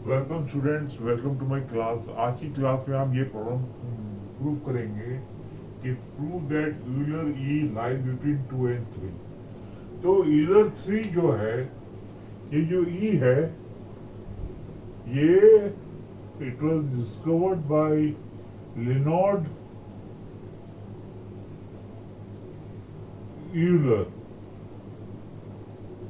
Welcome students, welcome to my class. आज की class में हम ये प्रॉब्लम प्रूव करेंगे कि prove that Euler E lies between 2 and 3। तो यूलर 3 जो है, ये जो ई है, ये it was discovered by Leonard Euler.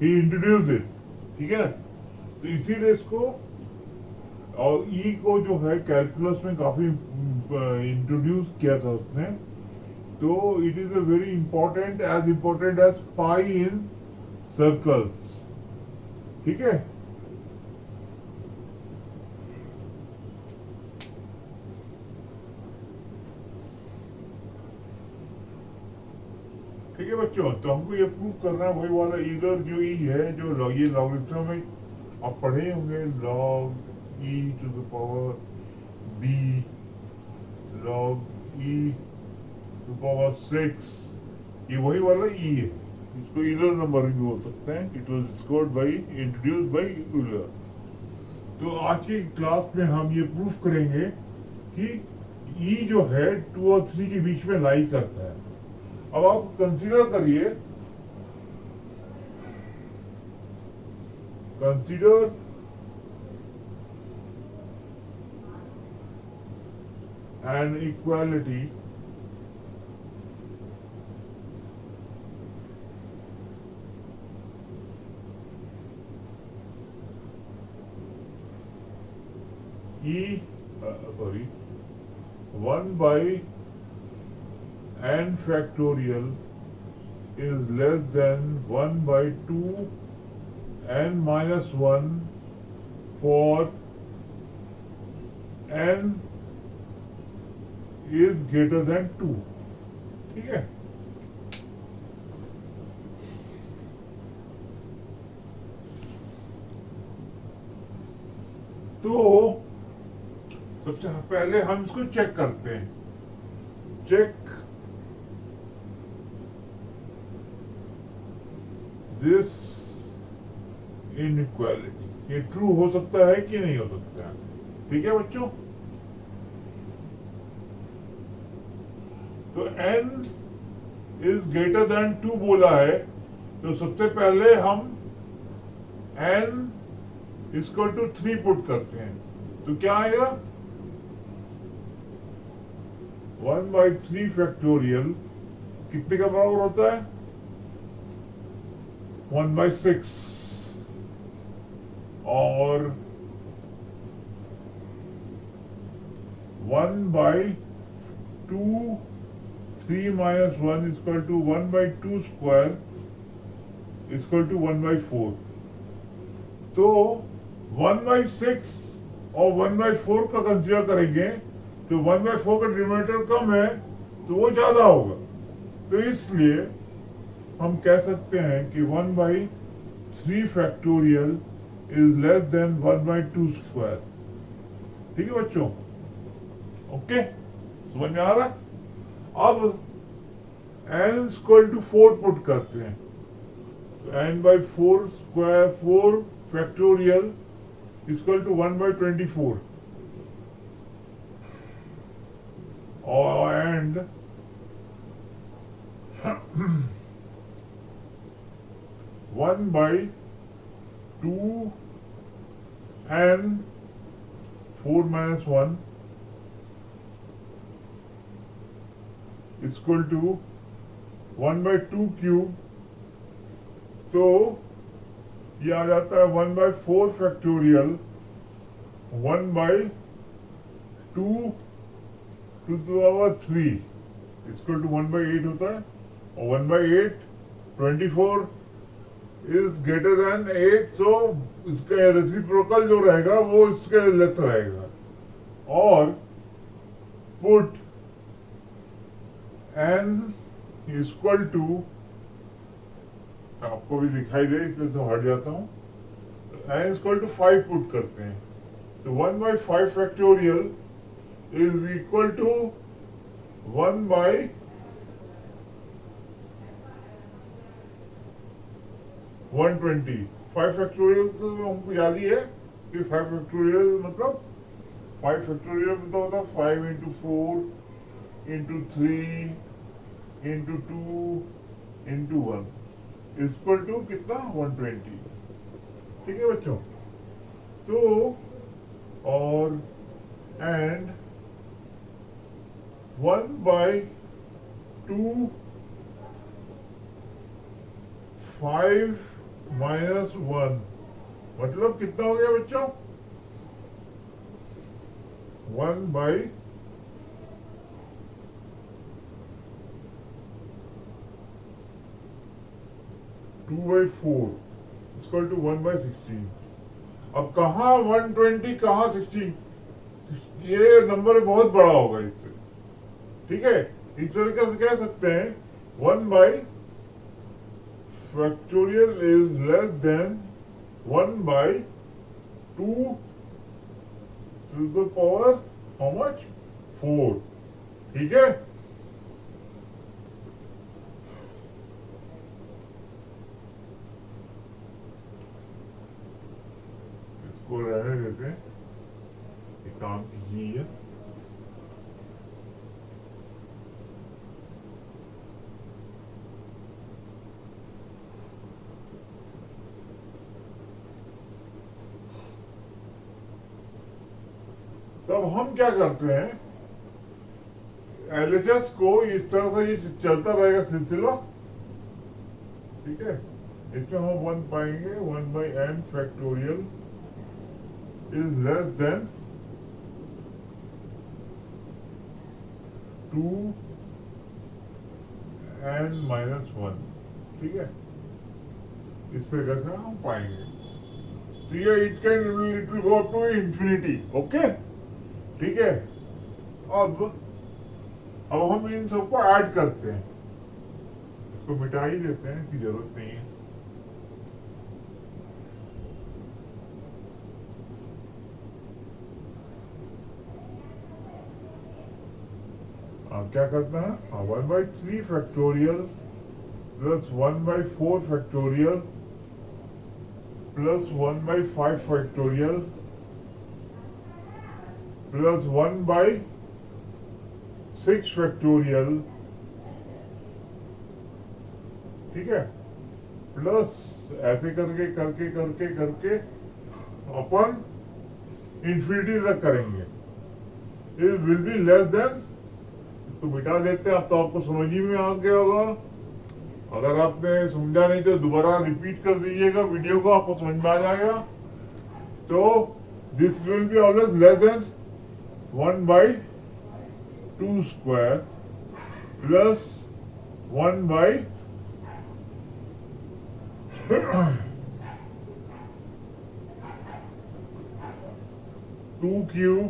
He introduced it, ठीक है ना। तो इसीलिए इसको और ई को जो है कैलकुलस में काफी इंट्रोड्यूस किया था उसने। तो it is a very important, as important as pi in circles, ठीक है। ठीक है बच्चों, तो हमको ये प्रूव करना है वही वाला इधर जो ई है, जो ये लॉगरिथम में आप पढ़े होंगे, log e to the power b, log e to power 6, ये वही वाला ई है। इसको यूलर नंबर भी बोल सकते हैं। It was discovered bye, introduced by Euler. तो आज की क्लास में हम ये प्रूफ करेंगे कि ई जो है 2 और 3 के बीच में लाई करता है। अब आप कंसीडर करिए, consider N equality E, sorry, 1 by n factorial is less than 1 by 2 n minus 1 for n is greater than 2, ठीक है। तो सबसे पहले हम इसको चेक करते हैं। चेक दिस इनइक्वालिटी, ये ट्रू हो सकता है कि नहीं हो सकता है, ठीक है बच्चों। तो n इज ग्रेटर देन 2 बोला है, तो सबसे पहले हम n इक्वल टू 3 पुट करते हैं। तो क्या आएगा, 1 by 3 फैक्टोरियल कितने का बराबर होता है, 1 by 6, और 1 by 2, 3 minus 1 equal to 1 by 2 square equal to 1 by 4। तो 1 by 6 और 1 by 4 का कंसिडर करेंगे, तो 1 by 4 का डिनोमिनेटर कम है तो वो ज्यादा होगा। तो इसलिए हम कह सकते हैं कि 1 by 3 factorial is less than 1 by 2 square, ठीक है बच्चों। ओके, समझ में आ रहा है। अब n इक्वल टू 4 पुट करते हैं, तो n by 4 square, 4 factorial equal to 1 by 24, और and 1 by 2 and 4 minus 1 equal to 1 by 2 cube. तो ये आ जाता है 1 by 4 factorial, 1 by 2 to the power 3 equal to 1 by 8 होता है, और 1 by 8 24 इज ग्रेटर देन 8, सो इसका रेसिप्रोकल जो रहेगा वो इसके लेस रहेगा। और पुट n इक्वल टू, आपको भी दिखाई दे इसलिए तो हट जाता हूं, n इक्वल टू 5 पुट करते हैं, तो 1 by 5 factorial is equal to 1 by 120। 5 factorial तो हमको याद ही है, कि 5 फैक्टोरियल मतलब 5 फैक्टोरियल मतलब होता है 5 into 4 into 3 into 2 into 1 equal to कितना 120। ठीक है बच्चों। तो और एंड 1/2 5 माइनस 1 मतलब कितना हो गया बच्चों 1/2 by 4 इक्वल टू 1/16। अब कहाँ 120 कहाँ 16, ये नंबर बहुत बड़ा होगा इससे। ठीक है, इस तरीके से कह सकते हैं 1 factorial is less than 1/2 to the power how much 4। ठीक है, इसको रहने देते हैं, एक काम कीजिए तब हम क्या करते हैं एलएचएस को इस तरह से ये चलता रहेगा सिलसिला। ठीक है, इसमें हम 1 पाएंगे 1/n factorial is less than 2n-1। ठीक है, इस तरीके से हम पाएंगे। तो ये it will go up to infinity. Okay, ठीक है। अब हम इन सबको ऐड करते हैं, इसको मिटा ही देते हैं कि जरूरत नहीं है। क्या करना है 1/3 factorial plus 1/4 factorial plus 1/5 factorial plus 1/6 factorial. ठीक है, प्लस ऐसे करके करके करके करके अपन इंफिनिटी तक करेंगे। It will be less than, तो मिटा देते हैं। अब तो आपको समझ ही में आ गया होगा। अगर आपने समझा नहीं तो दोबारा रिपीट कर दीजिएगा वीडियो को, आपको समझ में आ जाएगा। तो this will be always less than 1/2 square plus 1/2 cube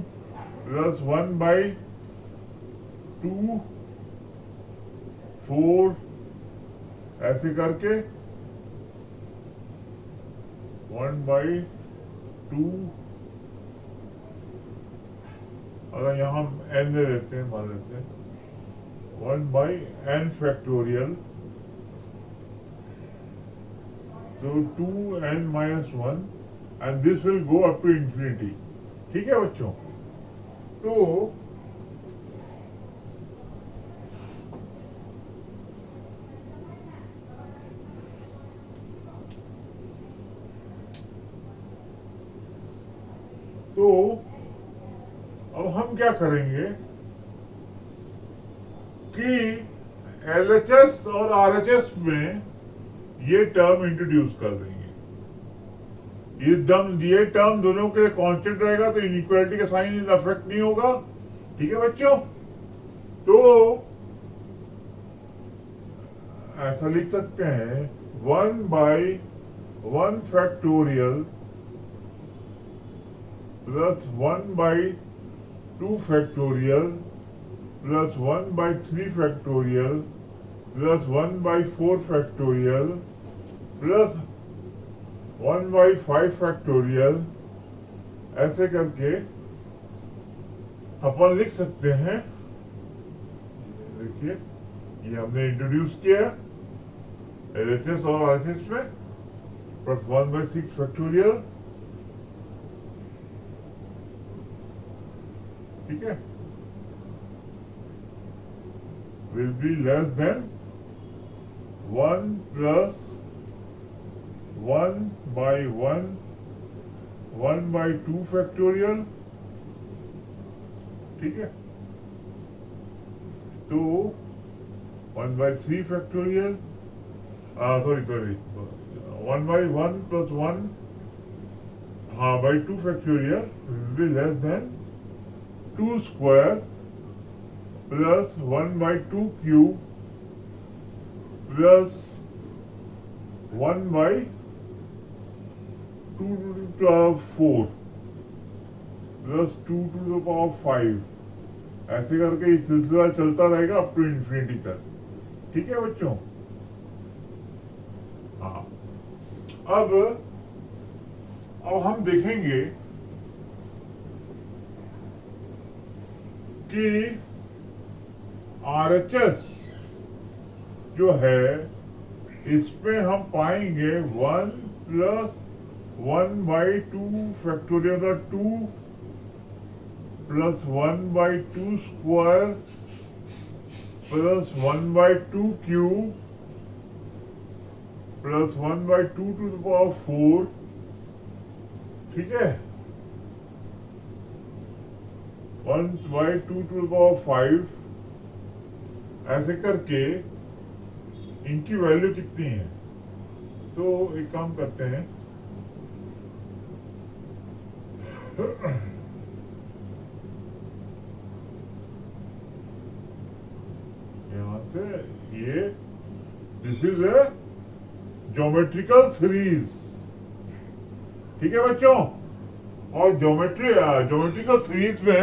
plus 1/2 4 ऐसे करके 1/2, अगर यहाँ हम n ले लेते हैं, मान लेते हैं 1/n फैक्टोरियल, तो 2n-1 and this will go up to infinity. ठीक है बच्चों, तो अब हम क्या करेंगे कि एलएचएस और आरएचएस में ये टर्म इंट्रोड्यूस कर देंगे। ये टर्म दोनों के लिए कांस्टेंट रहेगा, तो इनइक्वालिटी का साइन अफेक्ट नहीं होगा। ठीक है बच्चों, तो ऐसा लिख सकते हैं 1/1 factorial plus 1/2 factorial plus 1/3 factorial plus 1/4 factorial plus 1/5 factorial, ऐसे करके अपन लिख सकते हैं। देखिए, ये हमने इंट्रोड्यूस किया एलएचएस और आरएचएस में, प्लस 1/6 फैक्टोरियल ठीक है, will be less than 1 plus 1 by 1 by 2 factorial, ठीक है, तो 1 by 3 factorial, sorry 1 by 1 plus 1 by 2 factorial will be less than 2 square plus 1 by 2 cube plus 1 by 2 to the power 4 plus 2 to the power 5, ऐसे करके ये सिलसिला चलता रहेगा up to infinity तक। ठीक है बच्चों, हाँ। अब हम देखेंगे कि RHS जो है इसमें हम पाएंगे 1 plus 1 by 2 factorial 2 plus 1 by 2 square plus 1 by 2 cube plus 1 by 2 to the power 4, ठीक है, 1 by 2 to the power 5, ऐसे करके इनकी वैल्यू कितनी है। तो एक काम करते हैं, यहां से ये this is a geometrical series, ठीक है बच्चों। और ज्योमेट्रिकल सीरीज में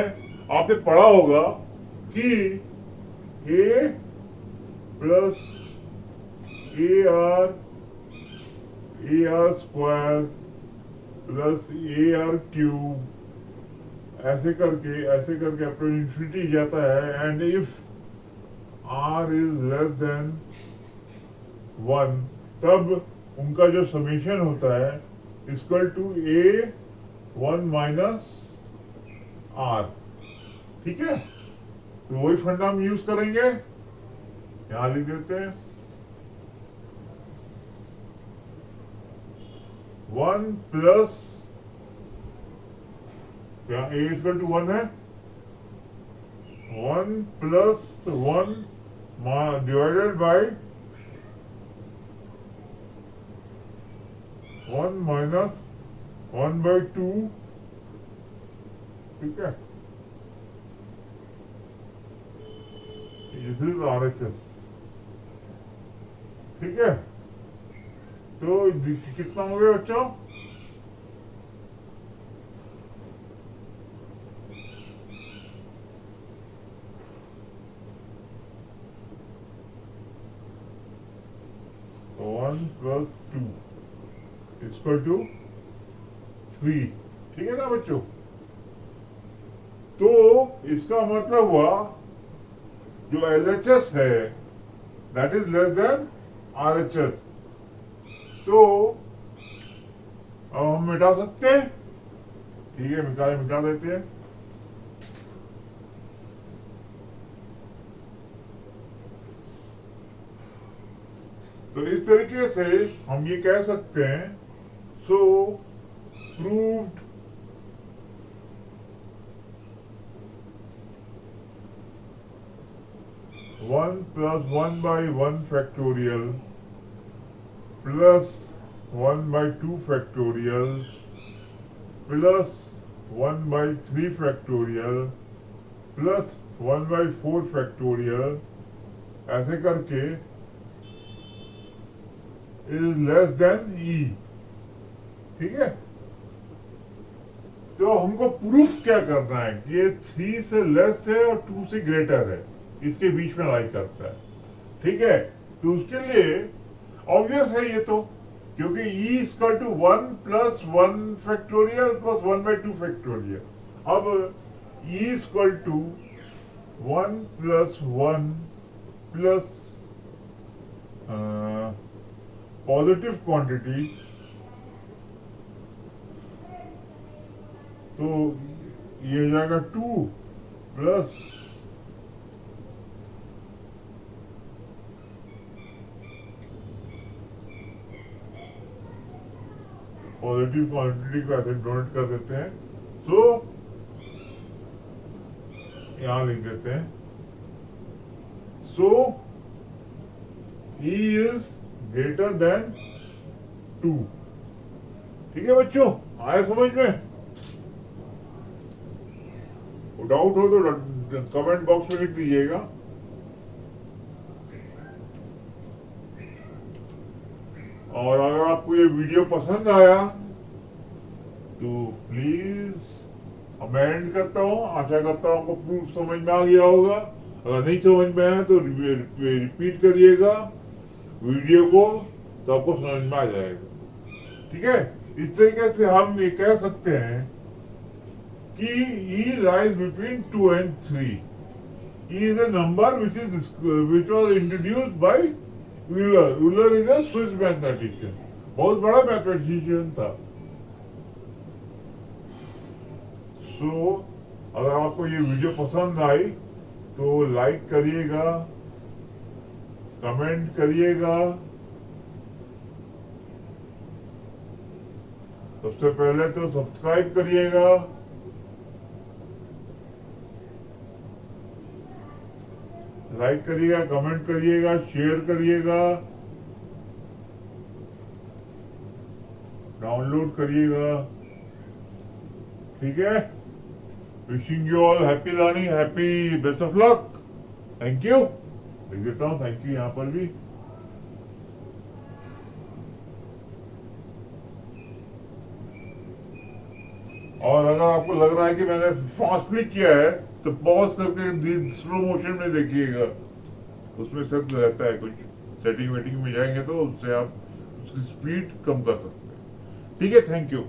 आपने पढ़ा होगा कि a plus AR square plus AR cube, ऐसे करके अपने इन्फिनिटी जाता है। And if R is less than 1 तब उनका जो समेशन होता है equal to A1 minus R, ठीक है। तो वही फंडा हम यूज करेंगे, यहां लिख देते हैं 1 प्लस क्या A इक्वल टू 1 है, 1 plus 1 divided by 1 minus 1 by 2, ठीक है। दिस इज RHS, ठीक है। तो कितना हो गया बच्चों, वन प्लस 2 इक्वल टू 3, ठीक है ना बच्चों। तो इसका मतलब हुआ जो LHS है that is less than RHS। तो अब हम मिटा सकते हैं, ठीक है, मिटा देते हैं। तो इस तरीके से हम ये कह सकते हैं, सो proved one plus 1 by 1 factorial plus 1 by 2 factorial plus 1 by 3 factorial plus 1 by 4 factorial, ऐसे करके is less than E, ठीक है। तो हमको प्रूफ क्या करना है कि ये 3 से लेस है और 2 से ग्रेटर है, इसके बीच में लाई करता है, ठीक है। तो उसके लिए ऑब्वियस है ये तो, क्योंकि E equal to 1 plus 1 factorial plus 1 by 2 factorial. अब E equal to 1 plus 1 plus positive quantity, तो ये हो जाएगा 2 प्लस पॉजिटिव क्वांटिटी को ऐसे डोनेट कर देते हैं, तो यहां लिख देते हैं सो ई इज ग्रेटर देन 2। ठीक है बच्चों, आया समझ में? डाउट हो तो कमेंट बॉक्स में लिख दीजिएगा। और अगर आपको ये वीडियो पसंद आया तो प्लीज, मैं करता हूँ, आशा करता हूँ आपको प्रूफ समझ में आ गया होगा। अगर नहीं समझ में आया तो रिपीट करिएगा वीडियो को, तो आपको समझ में आ जाएगा। ठीक है, इस तरीके से हम ये कह सकते हैं कि E lies between 2 and 3. E is a number which was introduced by Euler. Euler is a Swiss mathematician. बहुत बड़ा मैथमेटिशियन था। सो अगर आपको ये वीडियो पसंद आई तो लाइक करिएगा, कमेंट करिएगा। सबसे पहले तो सब्सक्राइब करिएगा, लाइक करिएगा, कमेंट करिएगा, शेयर करिएगा, डाउनलोड करिएगा। ठीक है, wishing you all happy learning, happy best of luck. Thank you, लिख देता हूँ थैंक यू यहाँ पर भी। और अगर आपको लग रहा है कि मैंने फास्टली किया है तो पॉज करके स्लो मोशन में देखिएगा, उसमें सब रहता है कुछ सेटिंग वेटिंग में जाएंगे तो उससे आप उसकी स्पीड कम कर सकते हैं। ठीक है, थैंक यू।